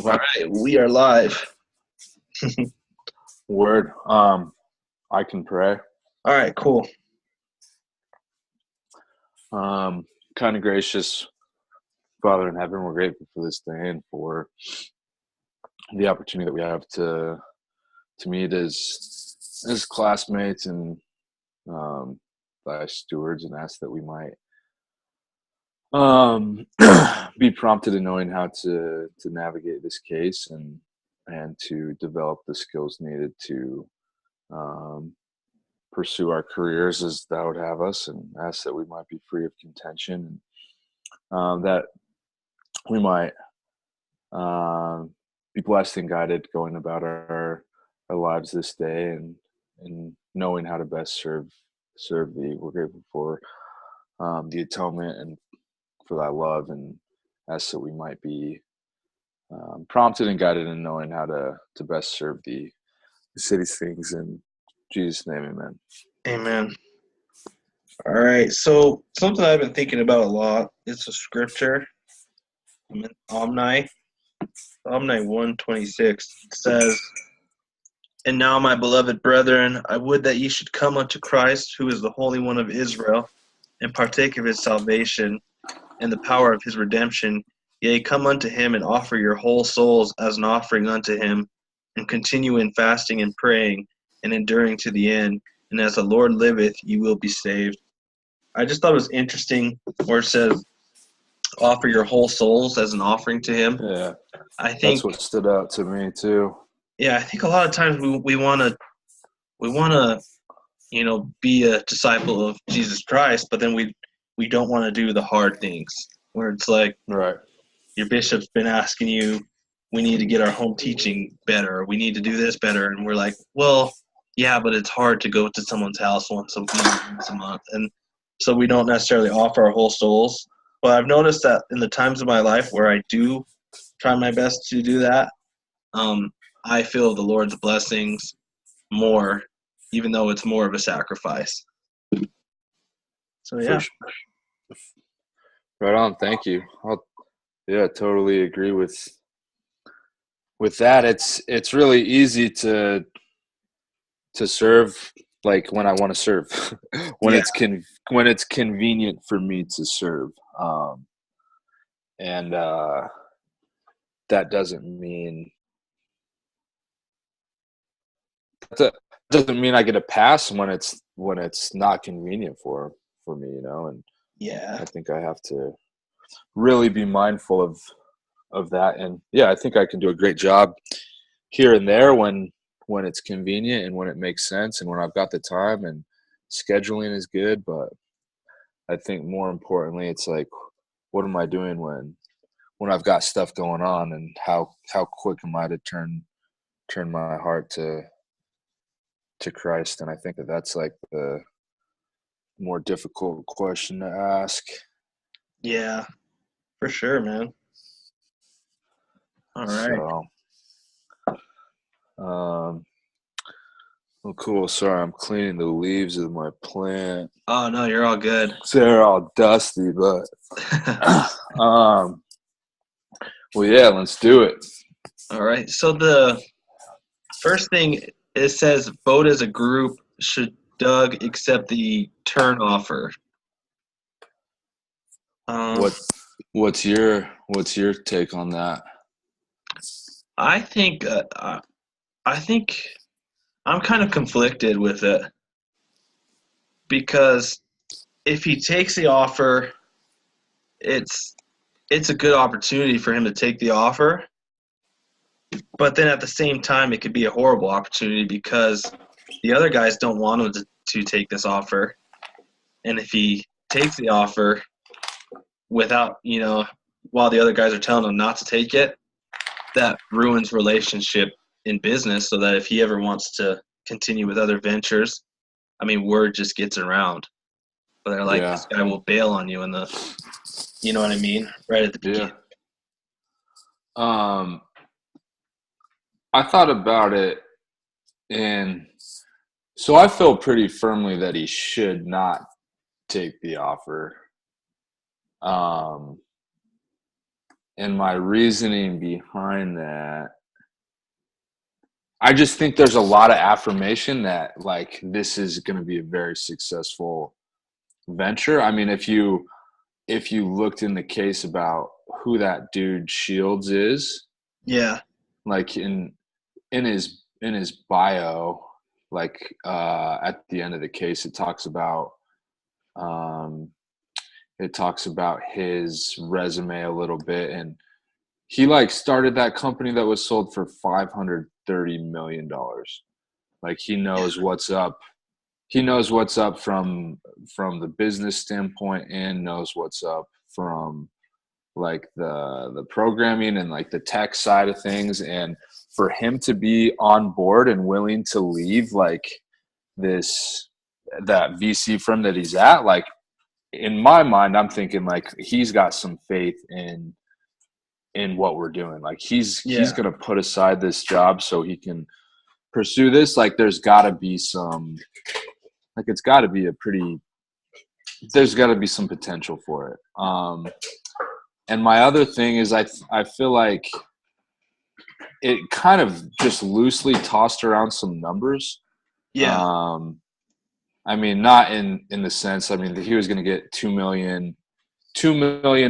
All right, we are live. Word. I can pray. All right, cool. Kind of gracious Father in heaven, we're grateful for this day and for the opportunity that we have to meet as classmates and thy stewards, and ask that we might be prompted in knowing how to navigate this case and to develop the skills needed to um, pursue our careers as thou would have us, and ask that we might be free of contention, and that we might be blessed and guided going about our lives this day, and knowing how to best serve thee. We're grateful for the atonement and for thy love, and ask that we might be prompted and guided in knowing how to best serve thee. We say these things in Jesus' name, amen. Amen. All right, so something I've been thinking about a lot is a scripture. I'm in Omni 1:26. It says, "And now, my beloved brethren, I would that ye should come unto Christ, who is the Holy One of Israel, and partake of his salvation and the power of his redemption. Yea, come unto him and offer your whole souls as an offering unto him, and continue in fasting and praying and enduring to the end. And as the Lord liveth, ye will be saved." I just thought it was interesting where it says, offer your whole souls as an offering to him. Yeah, I that's think, what stood out to me too. yeah, I think a lot of times we want to, be a disciple of Jesus Christ, but then we don't want to do the hard things where it's like, Right. your bishop's been asking you, we need to get our home teaching better, we need to do this better, and we're like, well, yeah, but it's hard to go to someone's house once a month, and so we don't necessarily offer our whole souls. But I've noticed that in the times of my life where I do try my best to do that, I feel the Lord's blessings more, even though it's more of a sacrifice. So For yeah. sure. Right on. Thank you. Yeah, totally agree with that. It's really easy to serve, like when I want to serve, when Yeah. when it's convenient for me to serve, and that doesn't mean that doesn't mean I get a pass when it's not convenient for me, and Yeah. I think I have to really be mindful of that. And yeah, I think I can do a great job here and there when it's convenient and when it makes sense and when I've got the time, and scheduling is good. But I think more importantly, it's like, what am I doing when I've got stuff going on, and how quick am I to turn my heart to Christ? And I think that's like the more difficult question to ask. Yeah, for sure, man. All right. So, well, cool. Sorry, I'm cleaning the leaves of my plant. Oh no, you're all good. So they're all dusty, but well, yeah, let's do it. All right. So the first thing, it says vote as a group should Doug accept the turn offer. Um, What's your take on that? I think I'm kind of conflicted with it, because if he takes the offer, it's a good opportunity for him to take the offer. But then at the same time, it could be a horrible opportunity because the other guys don't want him to take this offer. And if he takes the offer without, while the other guys are telling him not to take it, that ruins relationship in business, so that if he ever wants to continue with other ventures, I mean, word just gets around. But they're like, Yeah. this guy will bail on you you know what I mean? Right at the beginning. Yeah. I thought about it, and so I feel pretty firmly that he should not take the offer. And my reasoning behind that, I just think there's a lot of affirmation that like this is going to be a very successful venture. I mean, if you looked in the case about who that dude Shields is, Yeah. like in his bio, like at the end of the case, um, it talks about his resume a little bit, and he like started that company that was sold for $530 million. Like he knows what's up. He knows what's up from the business standpoint, and knows what's up from like the programming and like the tech side of things. And for him to be on board and willing to leave like that VC firm that he's at, like in my mind, I'm thinking like he's got some faith in what we're doing. Like he's going to put aside this job so he can pursue this. Like there's got to be some, like it's got to be there's got to be some potential for it. And my other thing is I feel like it kind of just loosely tossed around some numbers. Yeah. I mean, not in the sense, I mean, he was going to get 2 million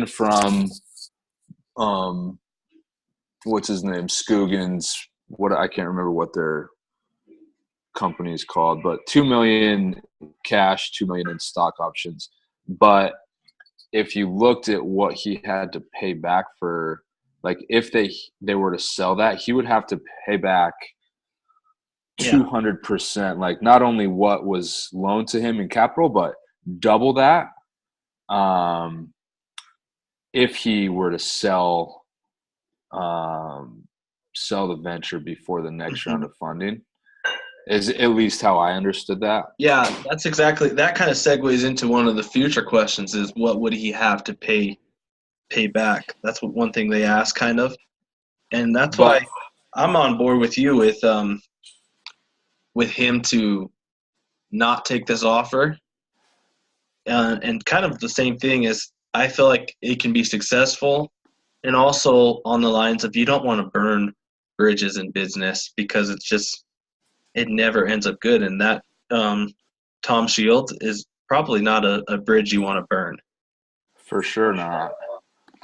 from, what's his name? Scoogins. I can't remember what their company is called, but 2 million cash, 2 million in stock options. But if you looked at what he had to pay back for, like if they were to sell that, he would have to pay back 200%, like not only what was loaned to him in capital, but double that. If he were to sell the venture before the next round of funding, is at least how I understood that. Yeah, that kind of segues into one of the future questions is what would he have to pay back? That's one thing they ask kind of. And that's why I'm on board with you with him to not take this offer. And kind of the same thing is I feel like it can be successful, and also on the lines of you don't want to burn bridges in business because it never ends up good. And that Tom Shields is probably not a bridge you want to burn. For sure not.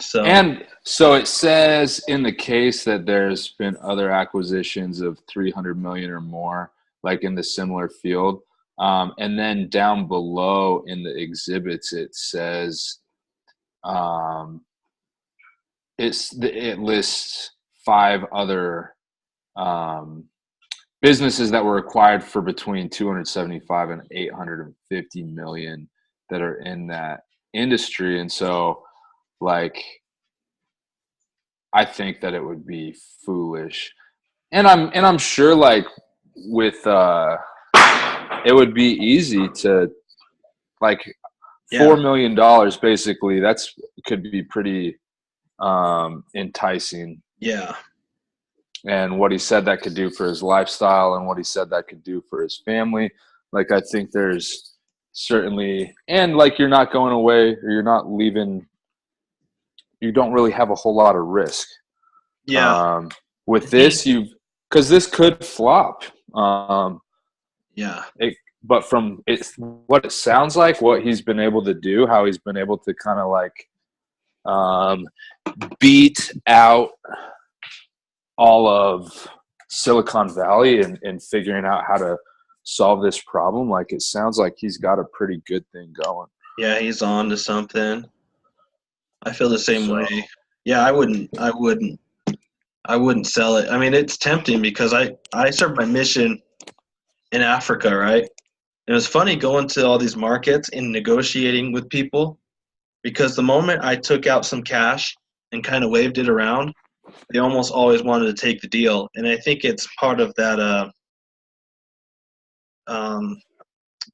So it says in the case that there's been other acquisitions of 300 million or more, like in the similar field. And then down below in the exhibits, it says it lists 5 other businesses that were acquired for between 275 and 850 million that are in that industry. And so, like, I think that it would be foolish, and I'm sure like with it would be easy to like $4 million basically. That's could be pretty enticing. Yeah. And what he said that could do for his lifestyle and what he said that could do for his family. Like, I think there's certainly, and like you're not going away or you're not leaving. You don't really have a whole lot of risk. Yeah. With this, because this could flop. Yeah. But from what it sounds like, what he's been able to do, how he's been able to kind of like beat out all of Silicon Valley and figuring out how to solve this problem, like it sounds like he's got a pretty good thing going. Yeah, he's on to something. I feel the same way. Yeah, I wouldn't sell it. I mean, it's tempting because I served my mission in Africa, right? And it was funny going to all these markets and negotiating with people, because the moment I took out some cash and kind of waved it around, they almost always wanted to take the deal. And I think it's part of that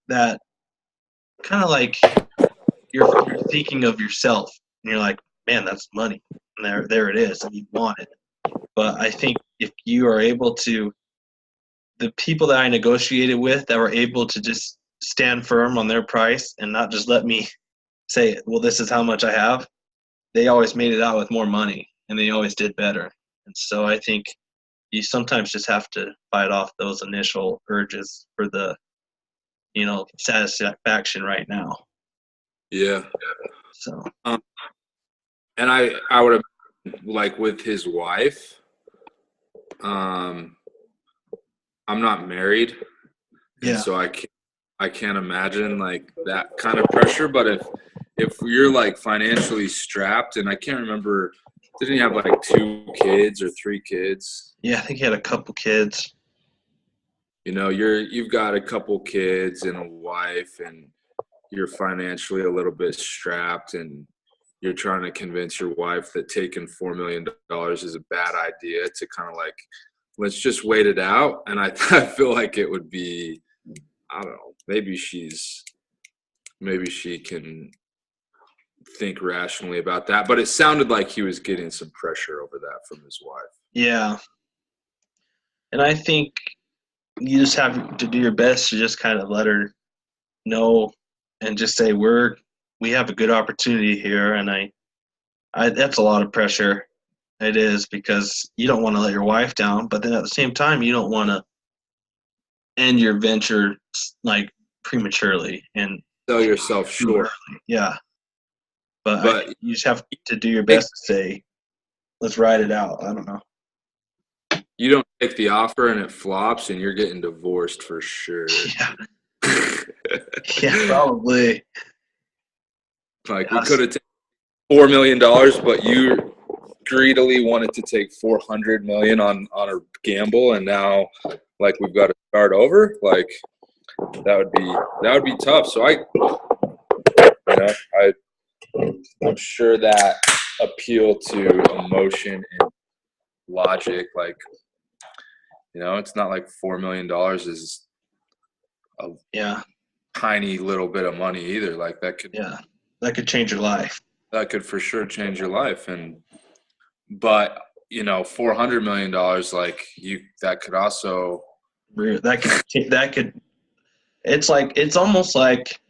that kind of like you're thinking of yourself and you're like, man, that's money. And there it is, and you want it. But I think if you are able to, the people that I negotiated with that were able to just stand firm on their price and not just let me say, well, this is how much I have, they always made it out with more money. and they always did better. And so I think you sometimes just have to fight off those initial urges for the, satisfaction right now. Yeah. So And I would have, like, with his wife, I'm not married, and yeah, so I can't imagine like that kind of pressure. But if you're like financially strapped, and I can't remember, didn't he have like 2 kids or 3 kids? I think he had a couple kids. You've got a couple kids and a wife, and you're financially a little bit strapped, and you're trying to convince your wife that taking $4 million is a bad idea, to kind of like, let's just wait it out. And I feel like it would be, I don't know, maybe she can think rationally about that. But it sounded like he was getting some pressure over that from his wife. Yeah. And I think you just have to do your best to just kind of let her know and just say we have a good opportunity here. And I that's a lot of pressure. It is, because you don't want to let your wife down, but then at the same time you don't want to end your venture like prematurely and Sell yourself short. Yeah. But you just have to do your best to say, let's ride it out. I don't know. You don't take the offer and it flops, and you're getting divorced for sure. Yeah. Yeah, probably. Like, we could have taken $4 million, but you greedily wanted to take $400 million on a gamble, and now like we've got to start over. Like, that would be tough. So I'm sure that appeal to emotion and logic, like, it's not like $4 million is a tiny little bit of money either. Like, that could change your life. That could for sure change your life. But $400 million, like, that could also, it's almost like,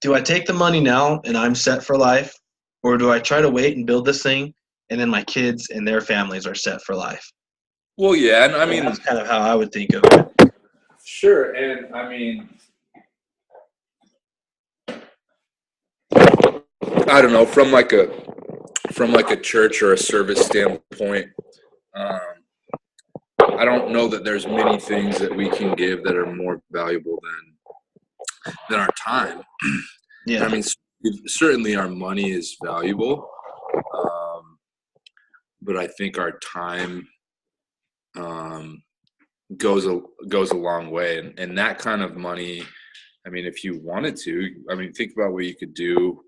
do I take the money now and I'm set for life, or do I try to wait and build this thing and then my kids and their families are set for life? Well, yeah, and I mean, that's kind of how I would think of it. Sure, and I mean, I don't know, from like a church or a service standpoint, I don't know that there's many things that we can give that are more valuable than our time. Yeah. I mean, certainly our money is valuable, but I think our time goes a long way, and that kind of money, I mean, if you wanted to, I mean, think about what you could do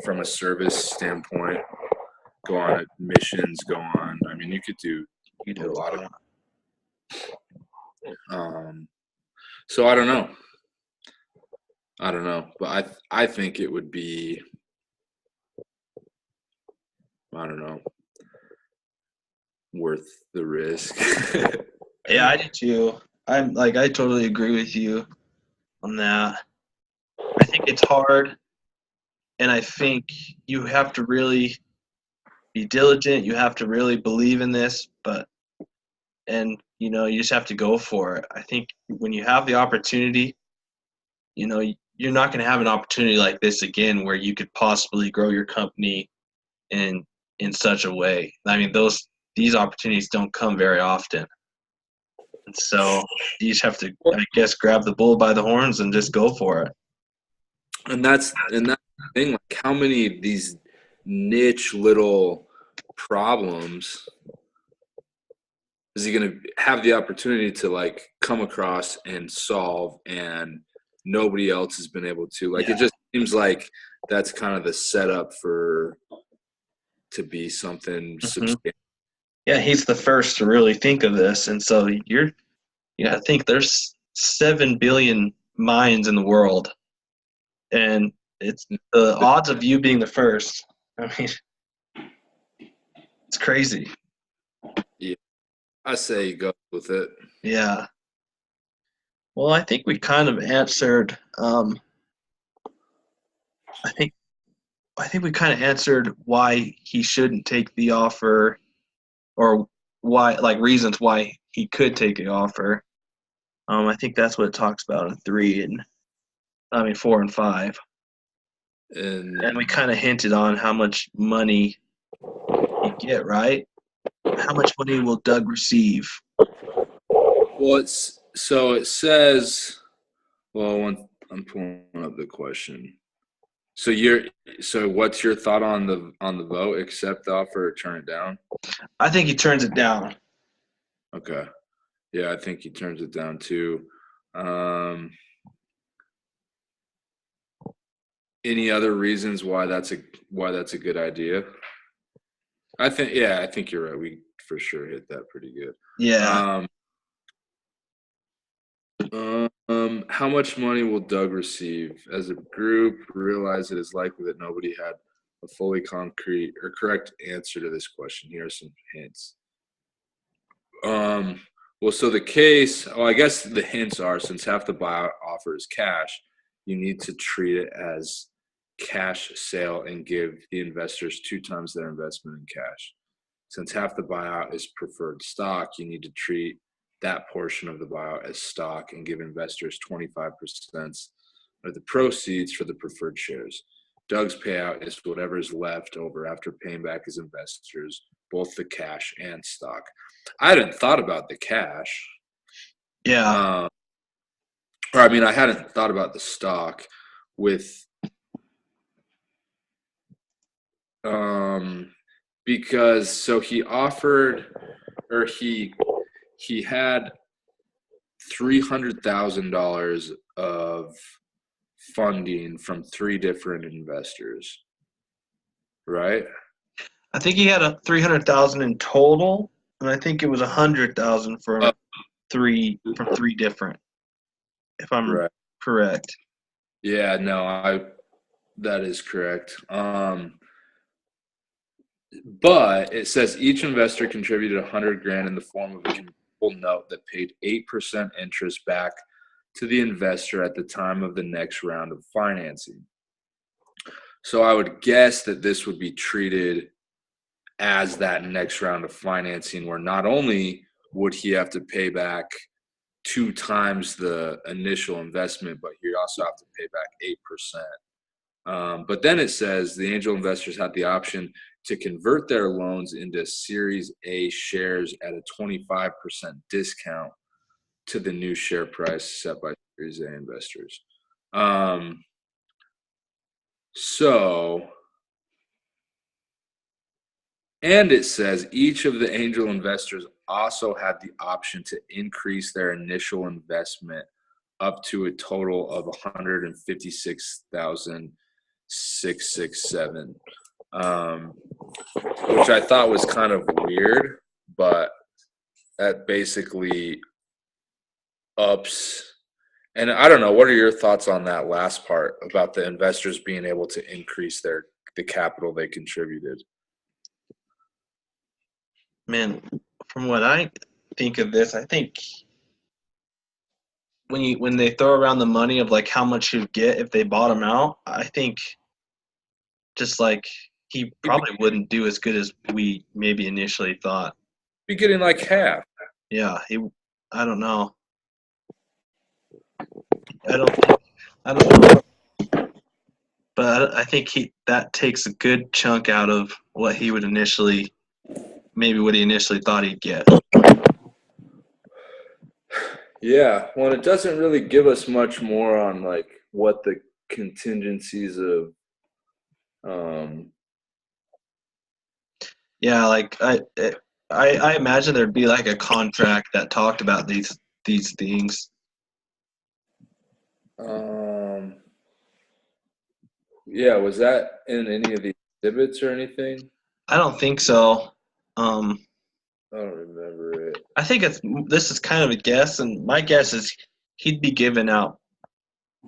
from a service standpoint. Go on missions, I mean, you could do a lot of so I don't know, but I think it would be, I don't know, worth the risk. Yeah, I do too. I totally agree with you on that. I think it's hard, and I think you have to really be diligent. You have to really believe in this, you just have to go for it. I think when you have the opportunity, you're not going to have an opportunity like this again where you could possibly grow your company in such a way. I mean, these opportunities don't come very often. And so you just have to, I guess, grab the bull by the horns and just go for it. And that's the thing, like, how many of these niche little problems is he going to have the opportunity to like come across and solve, and nobody else has been able to? Like, It just seems like that's kind of the setup to be something substantial. Yeah, he's the first to really think of this, and so I think there's 7 billion minds in the world, and it's the odds of you being the first. I mean, it's crazy. Yeah, I say go with it. Yeah. Well, I think we kind of answered, I think, I think we kind of answered why he shouldn't take the offer, or why, like, reasons why he could take the offer. I think that's what it talks about in 4 and 5. And we And kind of hinted on how much money you get, right? How much money will Doug receive? well, it says. Well, I'm pulling up the question. So what's your thought on the vote? Accept the offer or turn it down? I think he turns it down. Okay. Yeah, I think he turns it down too. Any other reasons why that's a good idea? I think you're right. We for sure hit that pretty good. Yeah. How much money will Doug receive? As a group, realize it is likely that nobody had a fully concrete or correct answer to this question. Here are some hints. Well, so I guess the hints are, since half the buyout offer is cash, you need to treat it as cash sale and give the investors 2 times their investment in cash. Since half the buyout is preferred stock, you need to treat that portion of the buyout as stock and give investors 25% of the proceeds for the preferred shares. Doug's payout is whatever is left over after paying back his investors, both the cash and stock. I hadn't thought about the cash. Yeah. I hadn't thought about the stock with because so he offered, or he had $300,000 of funding from 3 different investors, right? I think he had a 300,000 in total, and I think it was 100,000 for three different, if I'm Right. correct. Yeah, no, that is correct. But it says each investor contributed $100,000 in the form of a convertible note that paid 8% interest back to the investor at the time of the next round of financing. So I would guess that this would be treated as that next round of financing, where not only would he have to pay back 2 times the initial investment, but he also have to pay back 8%. But then it says the angel investors had the option to convert their loans into Series A shares at a 25% discount to the new share price set by Series A investors. And it says each of the angel investors also had the option to increase their initial investment up to a total of 156,667, which I thought was kind of weird, but that basically ups. And I don't know, what are your thoughts on that last part about the investors being able to increase the capital they contributed? Man, from what I think of this, I think when they throw around the money of like how much you'd get if they bought him out, I think just like he probably wouldn't do as good as we maybe initially thought. Be getting like half. Yeah, I don't know. I don't know. But I think that takes a good chunk out of what he initially thought he'd get. Yeah, well, it doesn't really give us much more on like what the contingencies of Yeah, like I imagine there'd be like a contract that talked about these things. Yeah, was that in any of the exhibits or anything? I don't think so. I don't remember it. I think this is kind of a guess, and my guess is he'd be giving out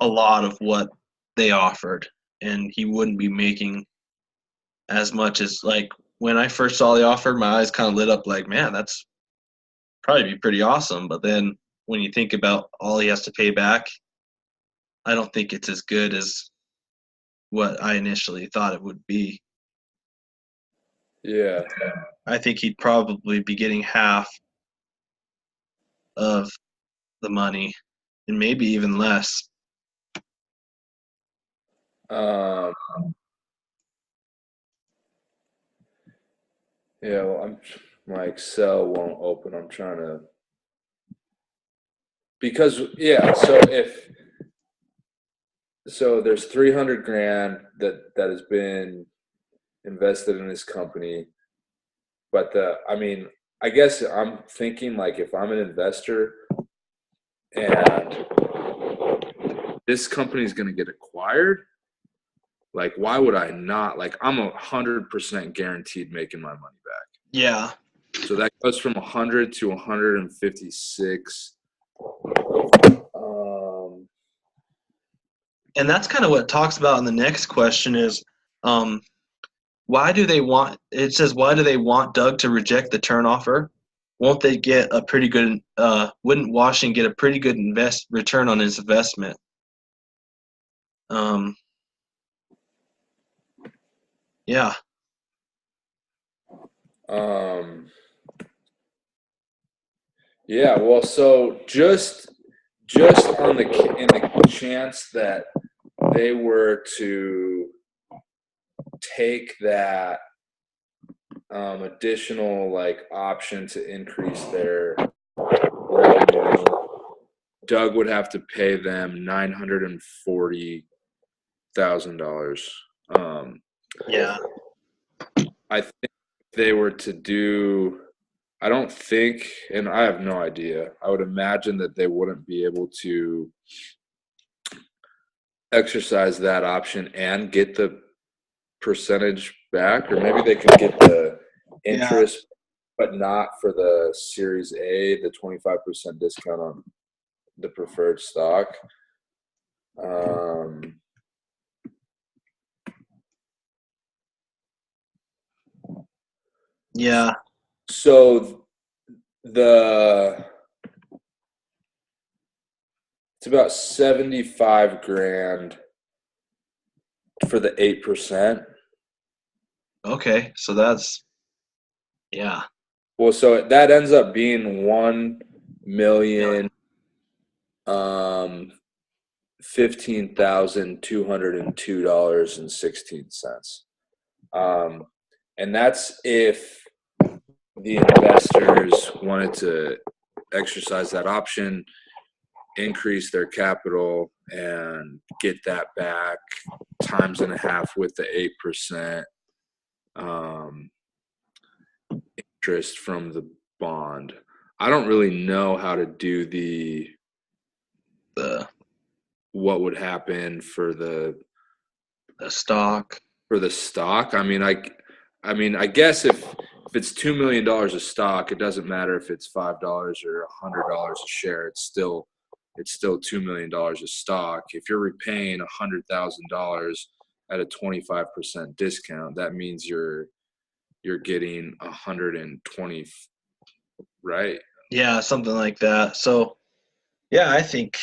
a lot of what they offered, and he wouldn't be making as much as like when I first saw the offer, my eyes kind of lit up like, man, that's probably be pretty awesome. But then when you think about all he has to pay back, I don't think it's as good as what I initially thought it would be. Yeah. I think he'd probably be getting half of the money and maybe even less. Um, yeah, well, my Excel won't open. I'm trying to, because yeah, so there's 300 grand that has been invested in this company, but I guess I'm thinking, like, if I'm an investor and this company is going to get acquired, like, why would I not? Like, I'm 100% guaranteed making my money back. Yeah. So that goes from 100 to 156. And that's kind of what it talks about in the next question is why do they want it says why do they want Doug to reject the turn offer? Won't they get a pretty good wouldn't Washington get a pretty good return on his investment? Yeah. Yeah, well, so just on in the chance that they were to take that additional, like, option to increase their revenue, Doug would have to pay them $940,000. Yeah. I think if they were to do, I don't think, and I have no idea, I would imagine that they wouldn't be able to exercise that option and get the percentage back, or maybe they could get the interest, but not for the Series A, the 25% discount on the preferred stock. Yeah. So it's about 75 grand for the 8%. Okay. So that's yeah. Well, so that ends up being 1,000,000 $15,202.16. And that's if the investors wanted to exercise that option, increase their capital, and get that back times and a half with the 8% interest from the bond. I don't really know how to do the what would happen for the stock. I mean, I guess if it's $2 million of stock, it doesn't matter if it's $5 or $100 a share. It's still $2 million of stock. If you're repaying $100,000 at a 25% discount, that means you're getting 120, right? Yeah, something like that. So yeah, I don't think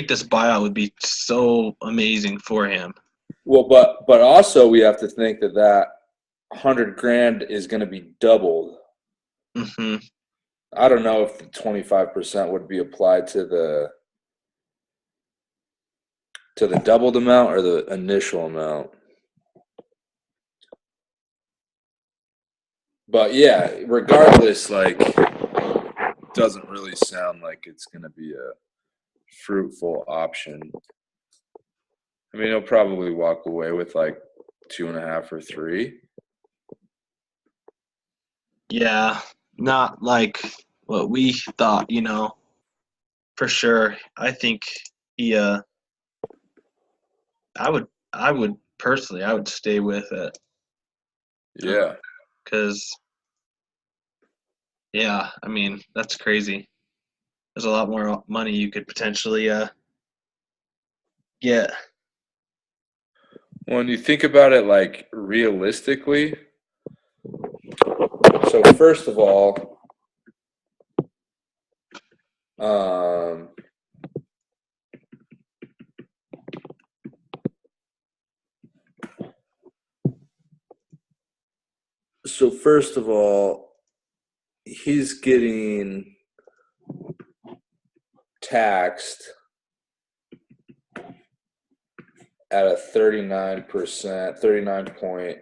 this buyout would be so amazing for him. Well, but also we have to think that 100 grand is going to be doubled. Mm-hmm. I don't know if the 25% would be applied to the doubled amount or the initial amount. But yeah, regardless, like, it doesn't really sound like it's going to be a fruitful option. I mean, he'll probably walk away with like 2.5 or 3. Yeah, not like what we thought, for sure. I think he I would personally I would stay with it. Yeah. Cuz yeah, I mean, that's crazy. There's a lot more money you could potentially get. When you think about it, like, realistically, so first of all, So first of all, he's getting taxed at a 39%, 39 point.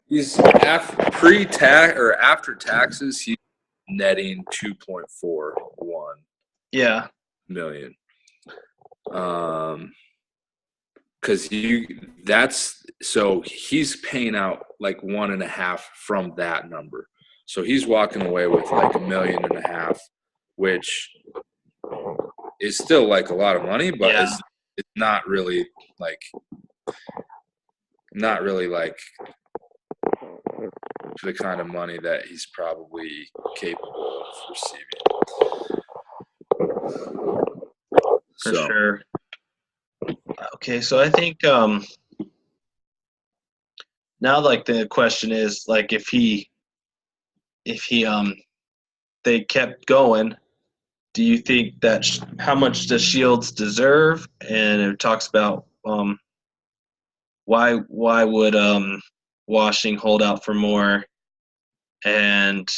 He's pre-tax or after taxes, he's netting 2.41 Yeah. million. Because so he's paying out like 1.5 from that number. So he's walking away with like $1.5 million, which is still like a lot of money, but Yeah. it's not really like the kind of money that he's probably capable of receiving. For sure. Okay, so I think now like the question is like if they kept going, do you think that how much does Shields deserve? And it talks about why would Washing hold out for more, and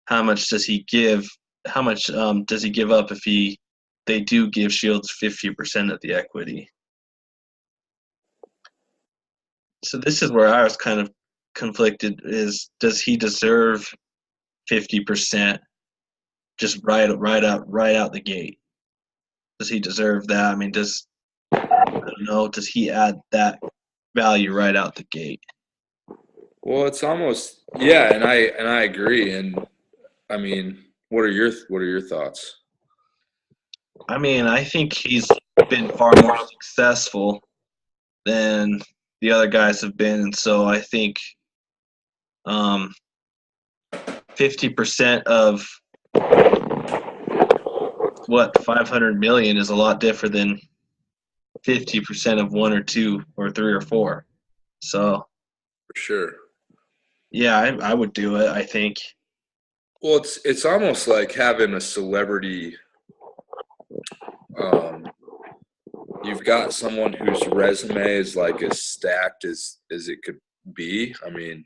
how much does he give? How much does he give up if they do give Shields 50% of the equity? So this is where I was kind of conflicted: is does he deserve 50% just right out the gate? Does he deserve that? I mean, I don't know, does he add that value right out the gate? Well, it's almost and I agree. And I mean, what are your thoughts? I mean, I think he's been far more successful than the other guys have been, and so I think 50% of what 500 million is a lot different than 50% of one or two or three or four. So For sure. yeah, I would do it, I think. Well, it's almost like having a celebrity. You've got someone whose resume is like as stacked as it could be. I mean,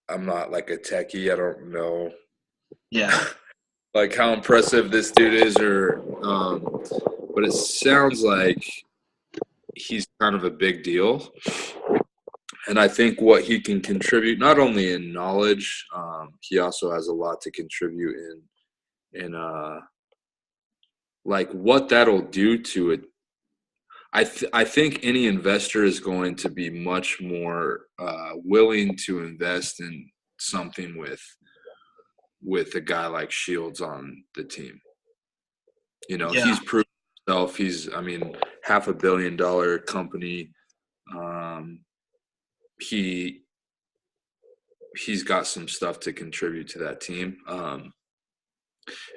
I'm not like a techie. I don't know Yeah. like how impressive this dude is, but it sounds like he's kind of a big deal. And I think what he can contribute, not only in knowledge, he also has a lot to contribute in like what that'll do to it. I think any investor is going to be much more willing to invest in something with a guy like Shields on the team. You know, Yeah. he's proven himself. I mean, $500 million company. He's got some stuff to contribute to that team.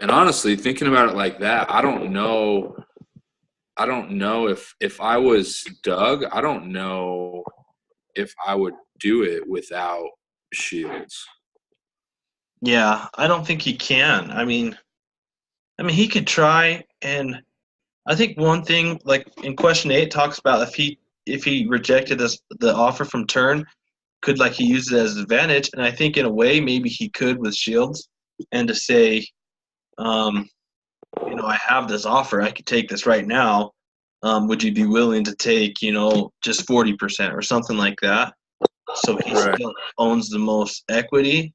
And honestly, thinking about it like that, I don't know if I was Doug, I don't know if I would do it without Shields. Yeah, I don't think he can. I mean he could try, and I think one thing like in question 8 talks about if he rejected the offer from Turn, could like he use it as an advantage, and I think in a way maybe he could with Shields, and to say I have this offer, I could take this right now. Would you be willing to take, just 40% or something like that? So he Right. still owns the most equity.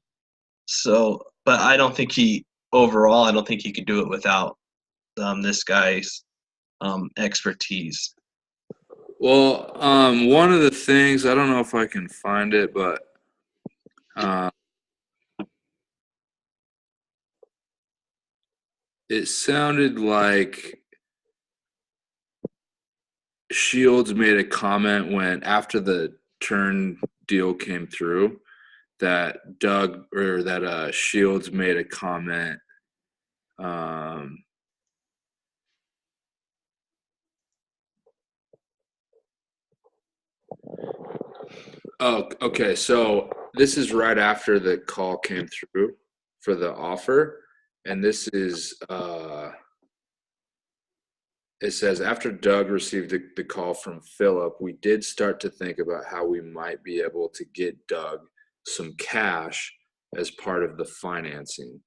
So, but I don't think he could do it without this guy's expertise. Well, one of the things, I don't know if I can find it, but it sounded like Shields made a comment after the Turn deal came through, that Shields made a comment. Oh, okay. So this is right after the call came through for the offer, and this is it says, after Doug received the call from Philip, we did start to think about how we might be able to get Doug some cash as part of the financing.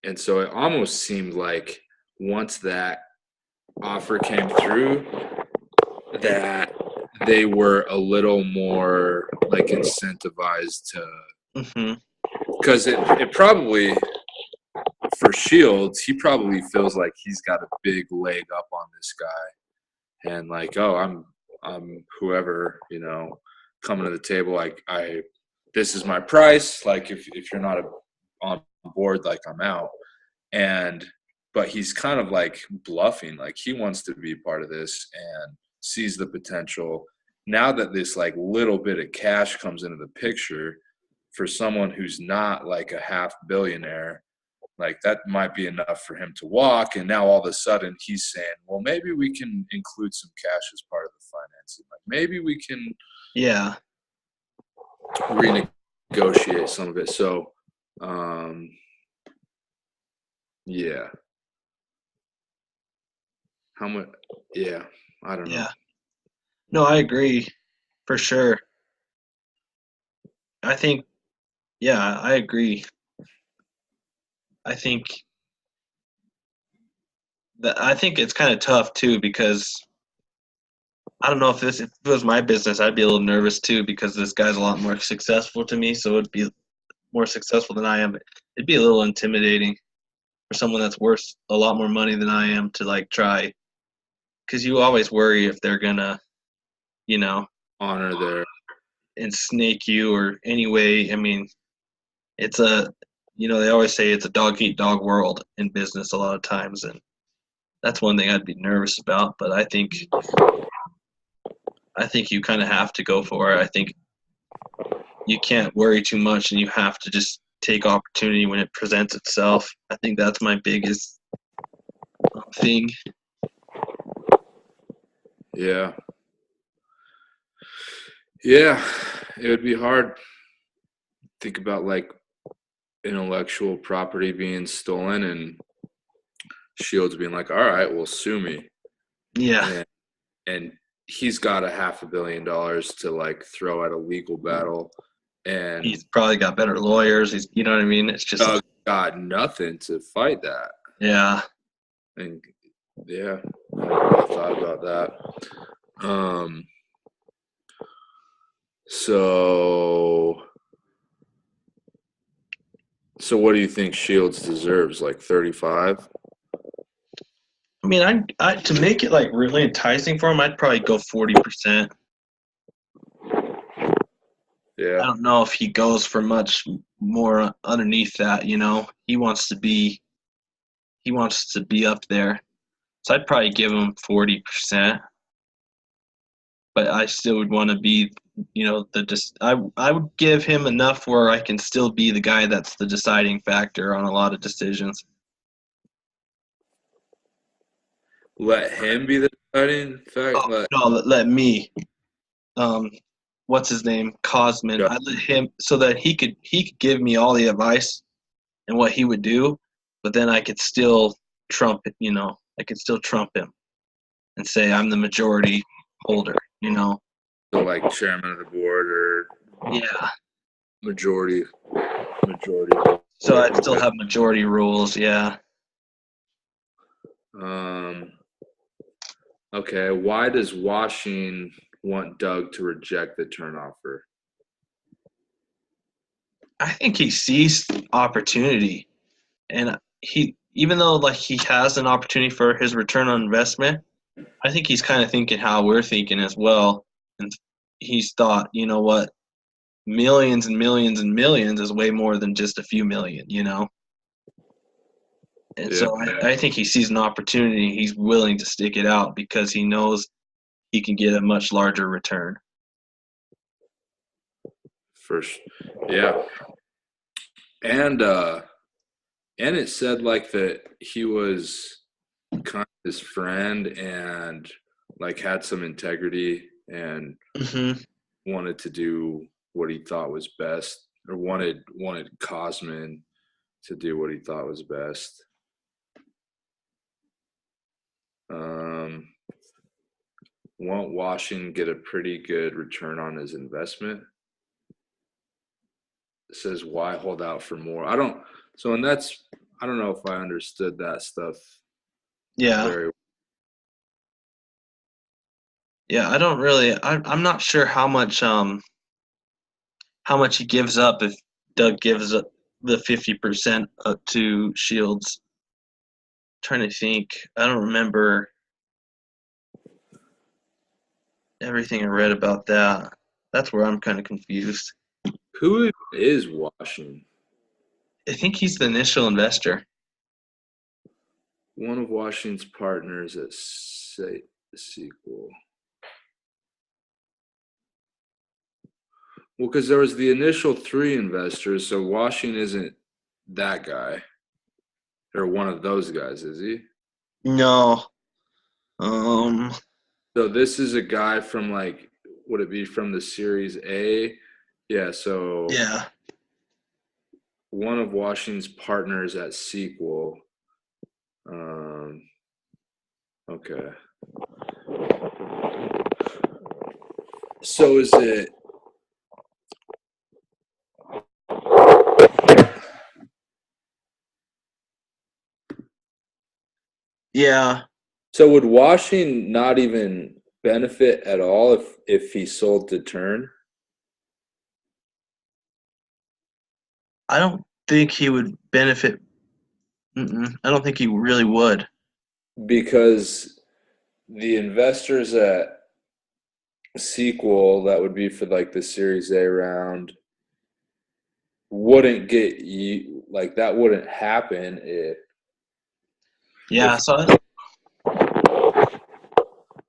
And so it almost seemed like once that offer came through, that they were a little more like incentivized to, Mhm. because it probably, for Shields, he probably feels like he's got a big leg up on this guy, and like, oh, I'm whoever, coming to the table, like, this is my price. Like, if you're not on board, like, I'm out. And but he's kind of like bluffing, like he wants to be part of this and sees the potential. Now that this like little bit of cash comes into the picture for someone who's not like a half billionaire, like that might be enough for him to walk. And now all of a sudden he's saying, well, maybe we can include some cash as part of the financing. Like maybe we can Yeah. renegotiate some of it. So, um, yeah. How much? Yeah, I don't know. Yeah. No, I agree for sure. I think, yeah, I agree. I think I think it's kind of tough too because I don't know if it was my business, I'd be a little nervous too because this guy's a lot more successful to me, so it'd be more successful than I am. It'd be a little intimidating for someone that's worth a lot more money than I am to like try, because you always worry if they're gonna, you know, Honor their and snake you or anyway. I mean, it's a, they always say it's a dog eat dog world in business a lot of times, and that's one thing I'd be nervous about. But I think you kind of have to go for it. I think you can't worry too much, and you have to just take opportunity when it presents itself. I think that's my biggest thing. yeah, yeah. It would be hard. Think about like intellectual property being stolen and Shields being like, "All right, well, sue me," Yeah, and and he's got a $500 million to like throw at a legal battle, and he's probably got better lawyers. You know what I mean? It's just like, Doug got nothing to fight that. yeah, And yeah, I never really thought about that. So So what do you think Shields deserves? Like 35? I mean, I to make it like really enticing for him, I'd probably go 40%. I Yeah. don't know if he goes for much more underneath that. He wants to be up there. So I'd probably give him 40%, but I still would want to be, I would give him enough where I can still be the guy that's the deciding factor on a lot of decisions. Let him be the deciding fact. Oh, no, let me. Um, what's his name? Cosman. I let him so that he could give me all the advice and what he would do, but then I could still trump it. I could still trump him and say I'm the majority holder. So like chairman of the board or Yeah. majority. So I'd still have majority rules. Yeah. Um. Okay. Why does Washington want Doug to reject the turn offer? I think he sees opportunity, and even though like he has an opportunity for his return on investment, I think he's kind of thinking how we're thinking as well, and he's thought, you know what, millions and millions and millions is way more than just a few million. And Yeah. so I think he sees an opportunity. He's willing to stick it out because he knows he can get a much larger return. First. Yeah. And it said like that he was kind of his friend and like had some integrity and Hmm. wanted to do what he thought was best, or wanted Cosman to do what he thought was best. Um, won't Washington get a pretty good return on his investment? says why hold out for more. I don't. So and that's I don't know if I understood that stuff Yeah. very. Yeah, I don't really. I'm not sure how much he gives up if Doug gives up the 50% up to Shields. Trying to think. I don't remember everything I read about that. That's where I'm kind of confused. Who is Washington? I think he's the initial investor. One of Washington's partners at Sequel. Well, because there was the initial three investors, so Washington isn't that guy or one of those guys, is he? No. Um. So this is a guy from like, would it be from the Series A? Yeah. So Yeah. one of Washington's partners at Sequel. Okay. So is it? Yeah. So would Washington not even benefit at all if he sold to Turn? I don't think he would benefit. I don't think he really would. Because the investors at Sequel that would be for like the Series A round wouldn't get you like that wouldn't happen Yeah. if So.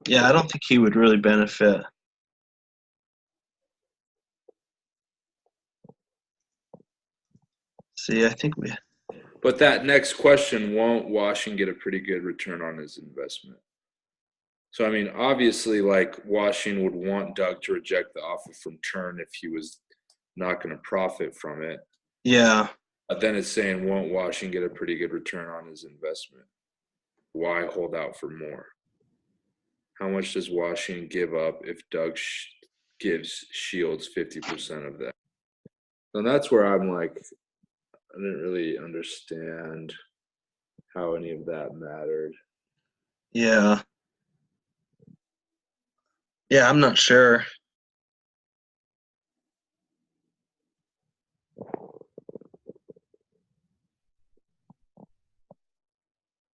Yeah, I don't think he would really benefit. See, I think we. but that next question won't Washington get a pretty good return on his investment. So I mean obviously like Washington would want Doug to reject the offer from Turn if he was not going to profit from it. Yeah. But then it's saying won't Washington get a pretty good return on his investment? Why hold out for more? How much does Washington give up if Doug gives Shields 50% of that? And that's where I'm like, I didn't really understand how any of that mattered. Yeah. Yeah, I'm not sure.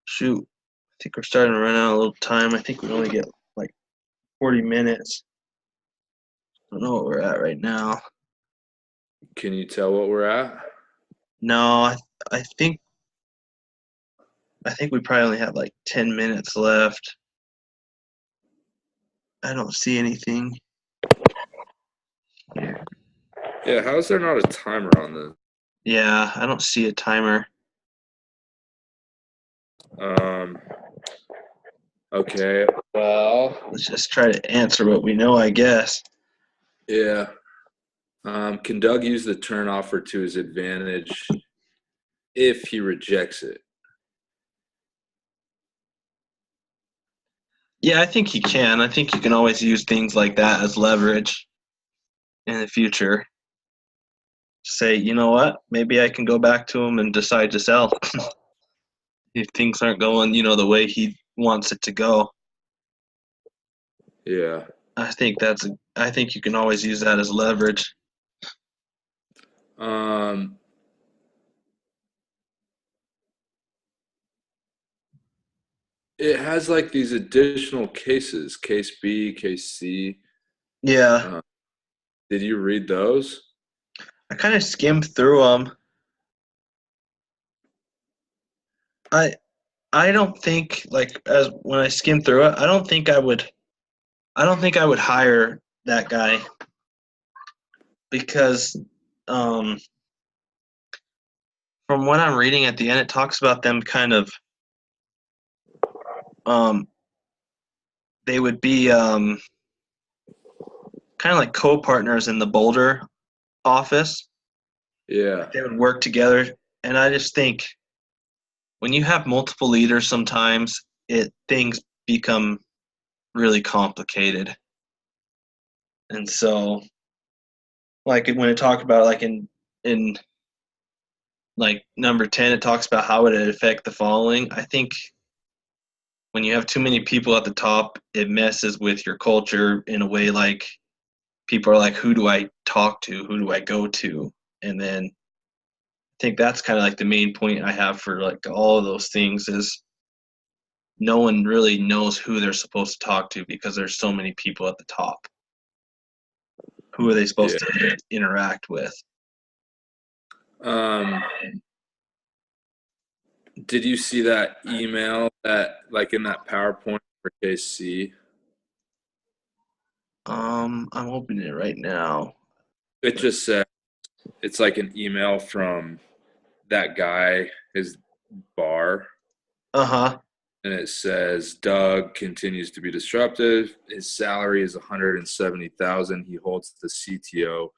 Shoot. I think we're starting to run out of a little time. I think we only get like 40 minutes. I don't know what we're at right now. Can you tell what we're at? No, I think we probably only have like 10 minutes left. I don't see anything here. Yeah, how is there not a timer on this? Yeah, I don't see a timer. Okay, well, Let's just try to answer what we know, I guess. yeah. Can Doug use the turn offer to his advantage if he rejects it? Yeah, I think he can. I think you can always use things like that as leverage in the future. Say, you know what? Maybe I can go back to him and decide to sell if things aren't going, the way he wants it to go. Yeah. I think you can always use that as leverage. Um, it has like these additional cases, case B, case C. Yeah, Did you read those? I kind of skimmed through them. I I don't think like as when I skimmed through it, I don't think I would hire that guy because um from what I'm reading at the end it talks about them kind of um they would be kind of like co-partners in the Boulder office. Yeah. Like they would work together, and I just think when you have multiple leaders, sometimes things become really complicated. And so, like when it talked about like in in like number 10, it talks about how would it affect the following. I think when you have too many people at the top, it messes with your culture in a way like people are like, who do I talk to? Who do I go to? And then I think that's kind of like the main point I have for like all of those things is no one really knows who they're supposed to talk to because there's so many people at the top. Who are they supposed to interact with? Did you see that email that like in that PowerPoint for KC? I'm opening it right now. It just said it's like an email from that guy, his bar, Uh-huh. and it says Doug continues to be disruptive. His salary is $170,000. He holds the CTO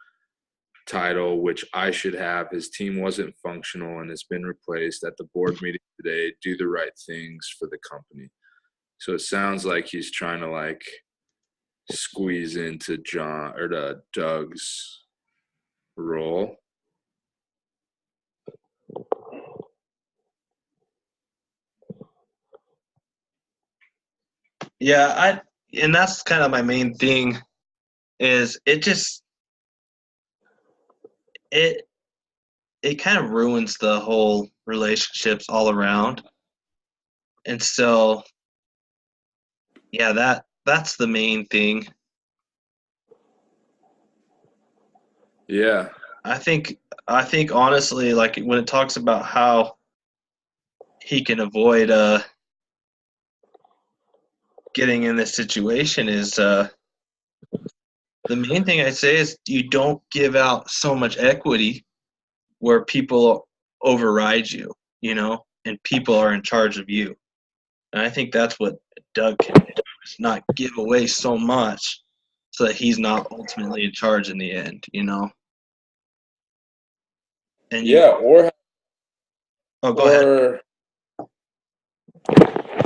title, which I should have. His team wasn't functional and has been replaced. At the board meeting today, do the right things for the company. So it sounds like he's trying to like squeeze into John or to Doug's role. Yeah, and that's kind of my main thing is it kind of ruins the whole relationships all around. And so yeah, that's the main thing. Yeah. I think honestly, like when it talks about how he can avoid getting in this situation is the main thing I say is you don't give out so much equity where people override you, and people are in charge of you. And I think that's what Doug can do is not give away so much so that he's not ultimately in charge in the end. And you Yeah, or go ahead.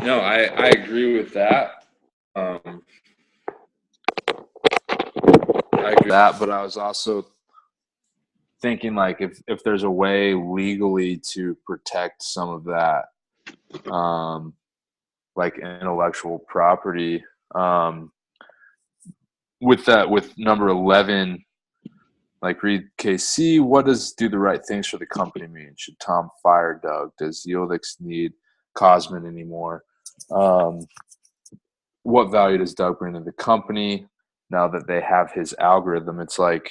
No, I agree with that. I agree with that, but I was also thinking like if there's a way legally to protect some of that, like intellectual property, with number 11, like read KC, what does do the right things for the company mean? Should Tom fire Doug? Does Yieldix need Cosman anymore? What value does Doug bring to the company now that they have his algorithm? It's like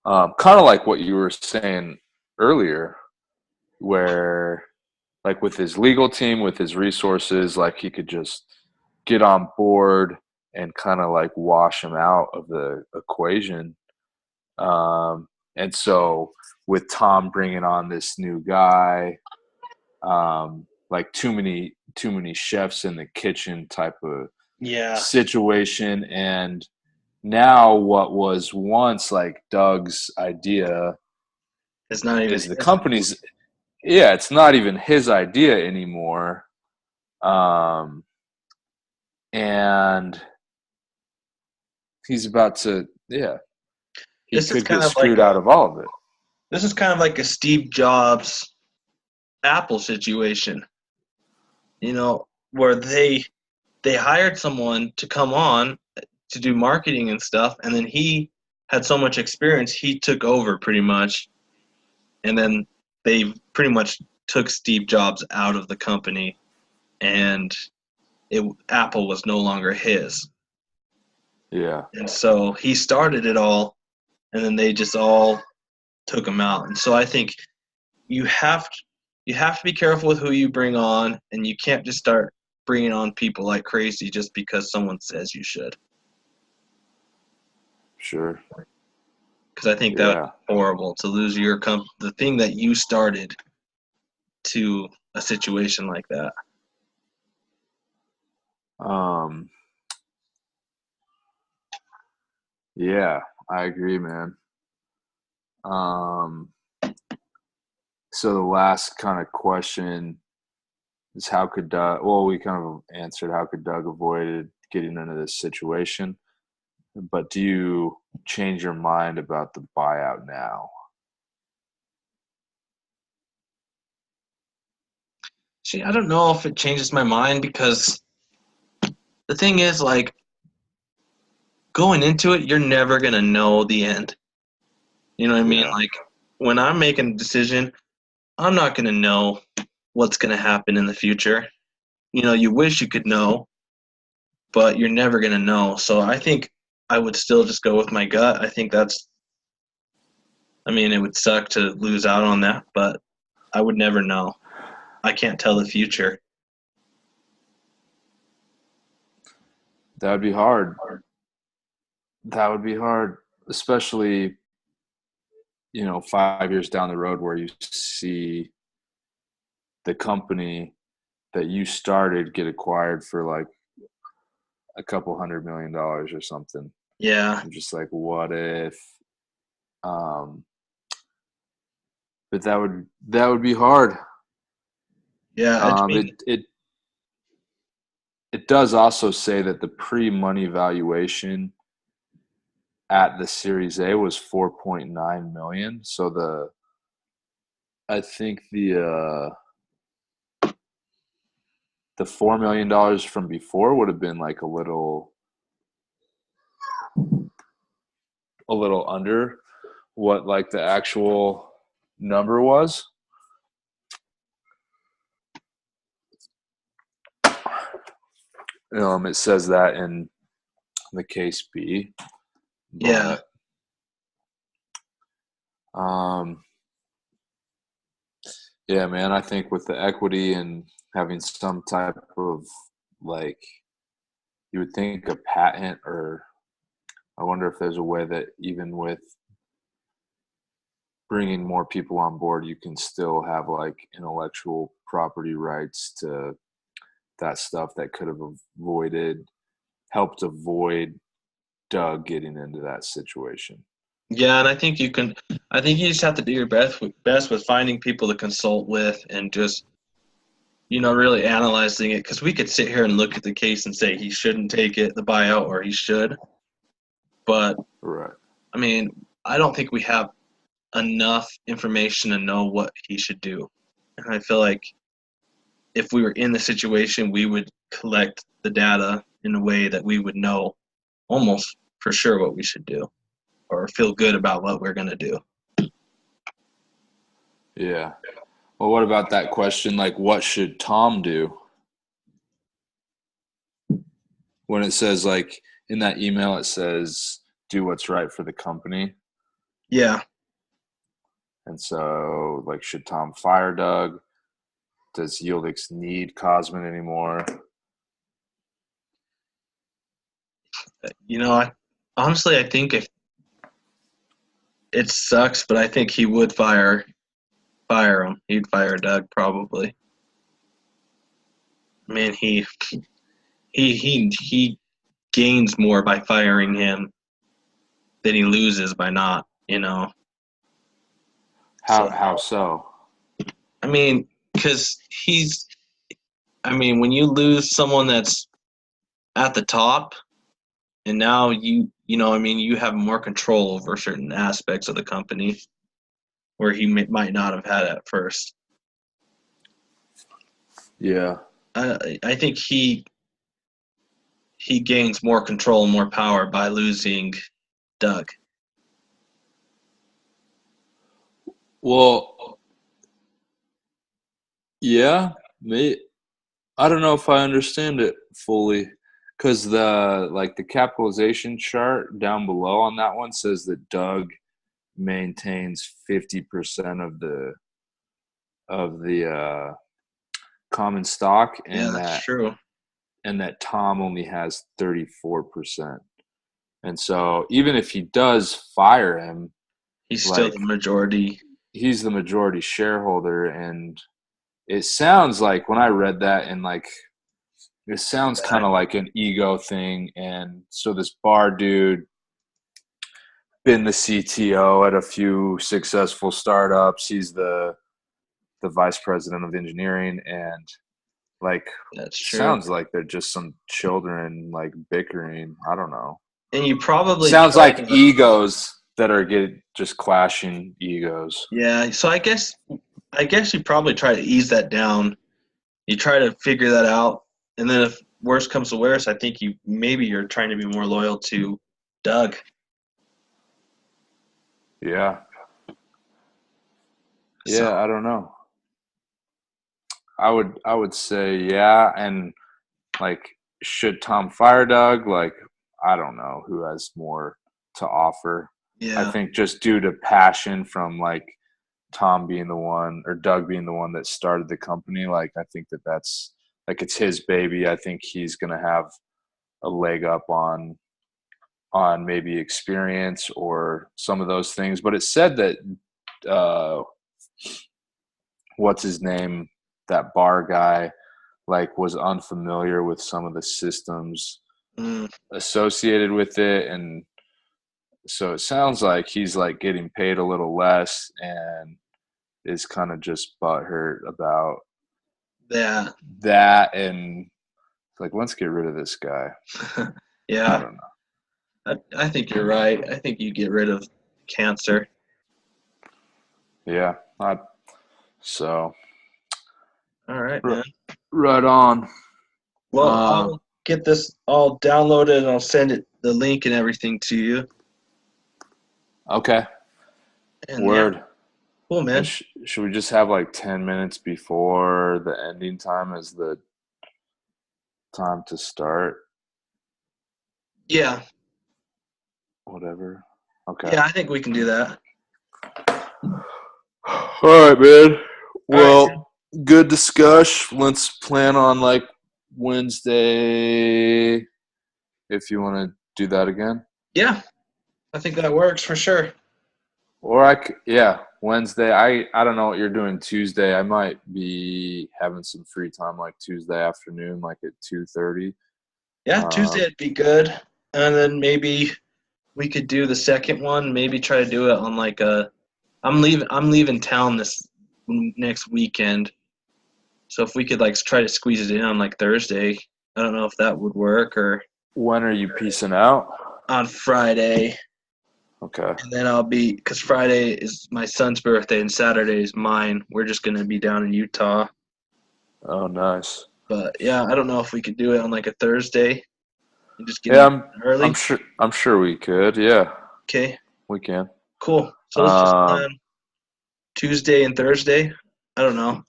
kind of like what you were saying earlier, where like with his legal team, with his resources, like he could just get on board and kind of like wash him out of the equation. And so with Tom bringing on this new guy, like too many chefs in the kitchen type of situation. And now what was once like Doug's idea It's not even is the company's. Yeah, it's not even his idea anymore. And he's about to, he could get screwed out of all of it. This is kind of like a Steve Jobs Apple situation, where they hired someone to come on to do marketing and stuff, and then he had so much experience, he took over pretty much, and then they pretty much took Steve Jobs out of the company, and Apple was no longer his. Yeah. And so he started it all, and then they just all took him out. And so I think you have to be careful with who you bring on, and you can't just start bringing on people like crazy just because someone says you should. Sure. Because I think that would be horrible to lose the thing that you started to a situation like that. Yeah, I agree, man. So the last kind of question is how could Doug, well, we kind of answered how could Doug avoid getting into this situation. But do you change your mind about the buyout now? See, I don't know if it changes my mind because the thing is, like, going into it, you're never gonna know the end. You know what I mean? Yeah. Like, when I'm making a decision, I'm not gonna know what's gonna happen in the future. You know, you wish you could know, but you're never gonna know. So I think I would still just go with my gut. I think that's. I mean, it would suck to lose out on that, but I would never know. I can't tell the future. That would be hard. That would be hard, especially, 5 years down the road where you see the company that you started get acquired for like a couple $100 million or something. Yeah, I'm just like, what if? Um, but that would be hard. yeah. I mean, It does also say that the pre-money valuation at the Series A was 4.9 million. So I think the $4 million from before would have been like a little under what like the actual number was. It says that in the case B, yeah, but um, yeah, man, I think with the equity and having some type of like, you would think a patent, or I wonder if there's a way that even with bringing more people on board, you can still have like intellectual property rights to that stuff that could have helped avoid Doug getting into that situation. yeah. And I think you can. I think you just have to do your best with finding people to consult with and just really analyzing it because we could sit here and look at the case and say he shouldn't take it, the buyout, or he should. But Right. I mean, I don't think we have enough information to know what he should do. And I feel like if we were in the situation, we would collect the data in a way that we would know almost for sure what we should do or feel good about what we're going to do. Yeah. Well, what about that question? Like, what should Tom do? When it says, like, in that email, it says, do what's right for the company. Yeah. And so, like, should Tom fire Doug? Does Yieldix need Cosman anymore? Honestly, I think if it sucks, but I think he would fire him. He'd fire Doug probably. Man, he gains more by firing him than he loses by not. So How so? I mean, because when you lose someone that's at the top, and now you have more control over certain aspects of the company where he might not have had at first. Yeah. I think he gains more control and more power by losing Doug. Well, yeah, I don't know if I understand it fully, because the capitalization chart down below on that one says that Doug maintains 50% of the common stock, Yeah, and that's that true. Tom only has 34%. And so even if he does fire him, He's still like, the majority. he's the majority shareholder. And it sounds like, when I read that, and like, it sounds kind of like an ego thing. And so this Barr dude been the CTO at a few successful startups. He's the vice president of engineering, and like, That's true. sounds like they're just some children like bickering. I don't know. And you probably Sounds try like to, egos that are just clashing egos. yeah. So I guess you probably try to ease that down. You try to figure that out, and then if worse comes to worse, I think you're trying to be more loyal to Doug. Yeah. So Yeah, I don't know. I would say yeah, and like should Tom fire Doug? Like I don't know who has more to offer. I yeah, think just due to passion from like Tom being the one or Doug being the one that started the company, like I think that's like it's his baby. I think he's gonna have a leg up on maybe experience or some of those things. But it said that uh, what's his name, that bar guy, like was unfamiliar with some of the systems mm, associated with it, and so it sounds like he's like getting paid a little less and is kind of just butthurt about yeah, that, and like let's get rid of this guy. I yeah. don't know. I think you're right. I think you get rid of cancer. Yeah, so All right, r- man. right on. Well, Um, I'll get this all downloaded and I'll send it the link and everything to you. okay, And yeah, word. cool, And man. should we just have like 10 minutes before the ending time as the time to start? Yeah, Whatever. Okay. yeah. I think we can do that. All right, man. All right, man. Well, good discussion. Let's plan on like Wednesday if you want to do that again. Yeah, I think that works for sure. Or yeah, Wednesday. I don't know what you're doing Tuesday. I might be having some free time like Tuesday afternoon, like at 2:30. Yeah, Tuesday Um, would be good. And then maybe we could do the second one. Maybe try to do it on like a. I'm leaving town this next weekend. So if we could like try to squeeze it in on like Thursday, I don't know if that would work or when are you peacing out? on Friday. Okay. And then I'll be because Friday is my son's birthday and Saturday is mine. We're just gonna be down in Utah. Oh, nice. But yeah, I don't know if we could do it on like a Thursday and just get Yeah, it I'm early. sure we could. Yeah, Okay, we can. cool. So let's just Um, plan Tuesday and Thursday. I don't know.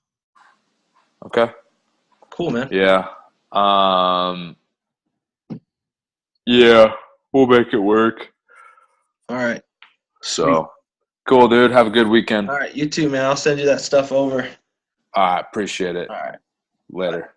okay. Cool, man. Yeah. Um, yeah, we'll make it work. All right. Sweet. So, cool, dude. Have a good weekend. All right. You too, man. I'll send you that stuff over. I appreciate it. All right. Bye. Later.